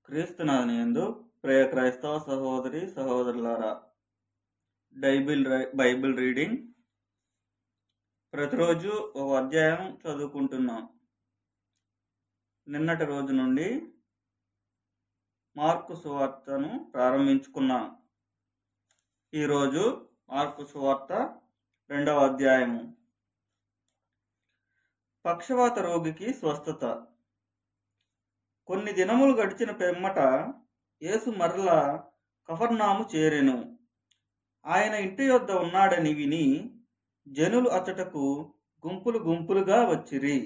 క్రీస్తునాథునియందు ప్రియ క్రైస్తవ సహోదరి సహోదరులారా, బైబిల్ రీడింగ్. ప్రతిరోజు ఒక అధ్యాయం చదువుకుంటున్నాం. నిన్నటి రోజు నుండి మార్కు సువార్తను ప్రారంభించుకున్నాం. ఈరోజు మార్కు సువార్త 2వ అధ్యాయము. పక్షవాత రోగికి స్వస్థత. కొన్ని దినములు గడిచిన పిమ్మట యేసు మరలా కఫర్నాము చేరెను. ఆయన ఇంటి యొద్ద ఉన్నాడని విని జనులు అచ్చటకు గుంపులు గుంపులుగా వచ్చిరి.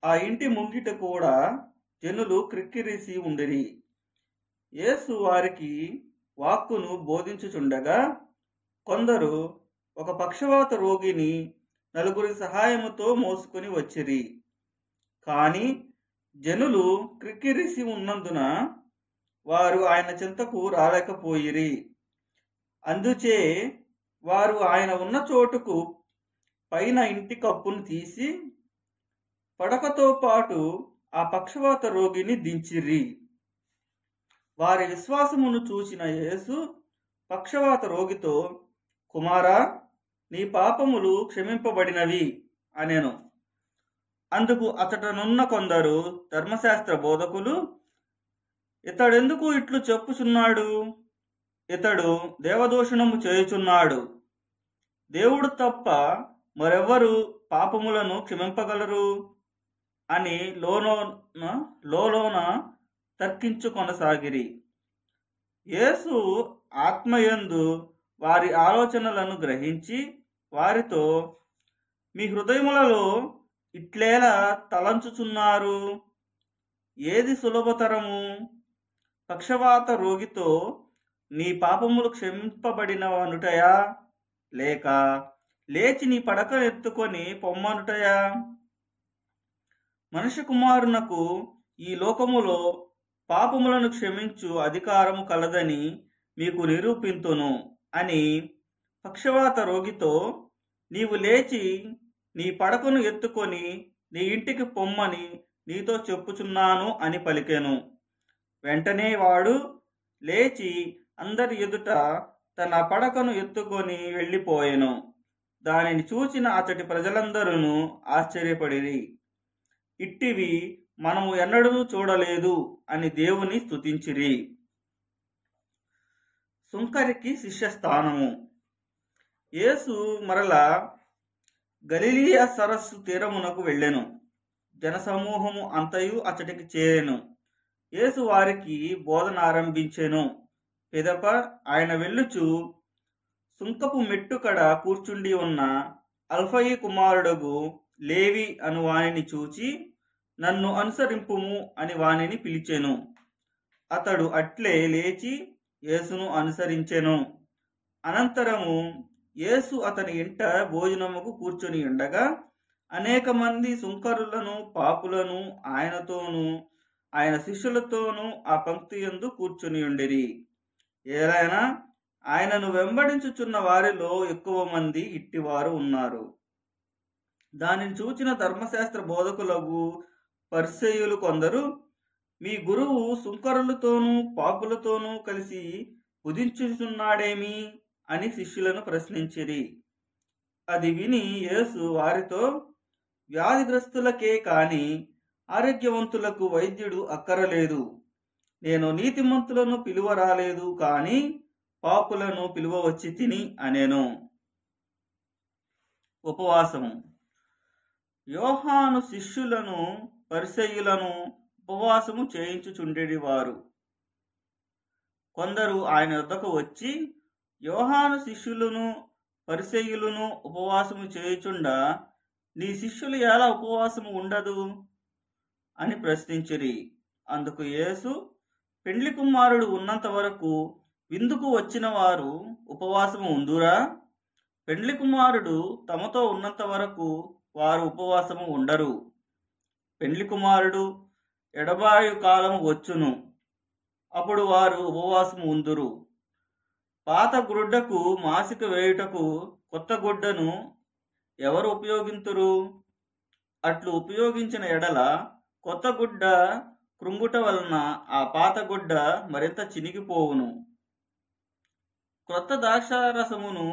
ఆ ఇంటి ముంగిట కూడా జనులు క్రిక్కిరిసి ఉండిరి. యేసు వారికి వాక్కును బోధించుచుండగా కొందరు ఒక పక్షవాత రోగిని 4 సహాయముతో మోసుకొని వచ్చిరి. కాని జనులు క్రిక్కిరిసి ఉన్నందున వారు ఆయన చెంతకు రాలేకపోయిరి. అందుచే వారు ఆయన ఉన్న చోటుకు పైన ఇంటి కప్పును తీసి పడకతో పాటు ఆ పక్షవాత రోగిని దించిరి. వారి విశ్వాసమును చూసిన యేసు పక్షవాత రోగితో, కుమారా, నీ పాపములు క్షమింపబడినవి అనెను. అందుకు అతడనున్న కొందరు ధర్మశాస్త్ర బోధకులు, ఇతడెందుకు ఇట్లు చెప్పుచున్నాడు? ఇతడు దేవదూషణము చేయుచున్నాడు. దేవుడు తప్ప మరెవ్వరు పాపములను క్షమింపగలరు అని లోలోన తర్కించుకొనసాగిరి. యేసు ఆత్మయందు వారి ఆలోచనలను గ్రహించి వారితో, మీ హృదయములలో ఇట్లేలా తలంచుచున్నారు? ఏది సులభతరము? పక్షవాత రోగితో నీ పాపములు క్షమింపబడినవనుటయా, లేక లేచి నీ పడక ఎత్తుకొని పొమ్మనుటయా? మనుష్య కుమారునకు ఈ లోకములో పాపములను క్షమించు అధికారము కలదని మీకు నిరూపింతును అని పక్షవాత రోగితో, నీవు లేచి నీ పడకను ఎత్తుకొని నీ ఇంటికి పొమ్మని నీతో చెప్పుచున్నాను అని పలికెను. వెంటనే వాడు లేచి అందరి ఎదుట తన పడకను ఎత్తుకొని వెళ్ళిపోయెను. దానిని చూచిన అతడి ప్రజలందరూ ఆశ్చర్యపడిరి. ఇట్టివి మనము ఎన్నడూ చూడలేదు అని దేవుని స్తుతించిరి. సుంకరికి శిష్యస్థానము. యేసు మరలా గలిలయ సరస్సు తీరమునకు వెళ్ళెను. జనసమూహము అంతయు అచ్చటికి చేరెను. యేసు వారికి బోధన ఆరంభించెను. పిదప ఆయన వెళ్ళుచు సుంకపు మెట్టుకడ కూర్చుండి ఉన్న అల్ఫయి కుమారుడగు లేవి అను వానిని చూచి, నన్ను అనుసరింపుము అని వానిని పిలిచెను. అతడు అట్లే లేచి యేసును అనుసరించెను. అనంతరము యేసు అతని ఇంట భోజనముకు కూర్చొని ఉండగా అనేక మంది సుంకరులను పాపులను ఆయనతోనూ ఆయన శిష్యులతోనూ ఆ పంక్తి యందు కూర్చొని ఉండిరి. ఏలైనా ఆయనను వెంబడించుచున్న వారిలో ఎక్కువ మంది ఇట్టివారు ఉన్నారు. దానిని చూచిన ధర్మశాస్త్ర బోధకులకు పరిసయ్యులు కొందరు, మీ గురువు సుంకరులతోనూ పాపులతోనూ కలిసి భుజించుచున్నాడేమి అని శిష్యులను ప్రశ్నించిరి. అది విని యేసు వారితో, వ్యాధిగ్రస్తులకే కాని ఆరోగ్యవంతులకు వైద్యుడు అక్కరలేదు. నేను నీతిమంతులను పిలువ రాలేదు, కాని పాపులను పిలువ వచ్చి తిని అనెను. ఉపవాసము. యోహాను శిష్యులను పరిసయ్యులను ఉపవాసము చేయించుచుండెడి వారు. కొందరు ఆయన వద్దకు వచ్చి, యోహాను శిష్యులను పరిసయ్యులను ఉపవాసము చేయుచుండా నీ శిష్యులు ఎలా ఉపవాసము ఉండదు అని ప్రశ్నించిరి. అందుకు యేసు, పెండ్లి కుమారుడు ఉన్నంత వరకు విందుకు వచ్చిన వారు ఉపవాసము ఉందురా? పెండ్లి కుమారుడు తమతో ఉన్నంత వరకు వారు ఉపవాసము ఉండరు. పెండ్లి కుమారుడు ఎడబాయు కాలము వచ్చును, అప్పుడు వారు ఉపవాసము ఉందురు. పాత గుడ్డకు మాసిక వేయుటకు కొత్త గుడ్డను ఎవరు ఉపయోగింతురు? అట్లు ఉపయోగించిన ఎడల కొత్త గుడ్డ కృంగుట వలన ఆ పాత గుడ్డ మరింత చినిగిపోవును. క్రొత్త ద్రాక్షారసమును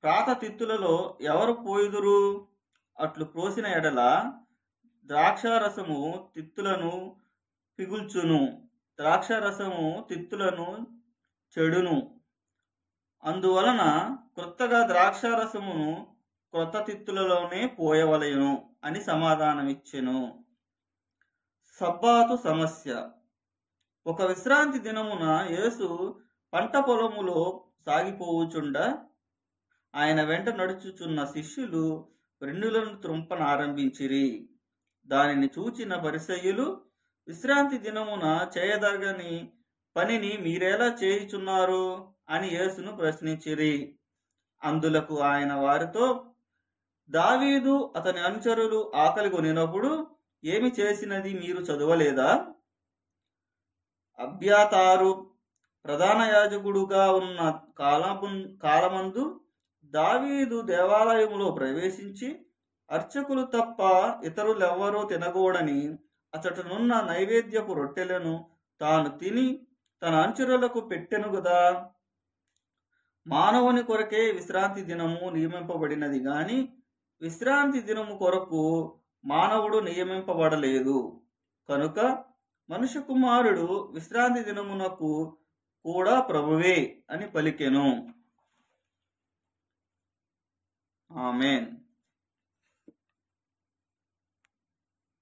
పాత తిత్తులలో ఎవరు పోయుదురు? అట్లు పోసిన ఎడల ద్రాక్షారసము తిత్తులను పిగుల్చును, ద్రాక్షారసము తిత్తులను చెడును. అందువలన క్రొత్తగా ద్రాక్షారసమును క్రొత్త తిత్తులలోనే పోయవలెను అని సమాధానమిచ్చెను. సబ్బాతు సమస్య. ఒక విశ్రాంతి దినమున యేసు పంట పొలములో సాగిపోవుచుండ ఆయన వెంట నడుచుచున్న శిష్యులు వెన్నులను త్రుంపనారంభించిరి. దానిని చూచిన పరిసయ్యులు, విశ్రాంతి దినమున చేయదగని పనిని మీరెలా చేయుచున్నారు అని యేసును ప్రశ్నించిరి. అందులకు ఆయన వారితో, దావీదు అతని అనుచరులు ఆకలి కొనినప్పుడు ఏమి చేసినది మీరు చదవలేదా? అబ్యాతారు ప్రధాన యాజకుడుగా ఉన్న కాలమందు దావీదు దేవాలయములో ప్రవేశించి అర్చకులు తప్ప ఇతరులెవ్వరూ తినకూడని అచటనున్న నైవేద్యపు రొట్టెలను తాను తిని తన అనుచరులకు పెట్టెను గదా. మానవుని కొరకే విశ్రాంతి దినము నియమింపబడినది గాని విశ్రాంతి దినము కొరకు మానవుడు నియమింపబడలేదు. కనుక మనుష్య కుమారుడు విశ్రాంతి దినమునకు కూడా ప్రభువే అని పలికెను. ఆమేన్.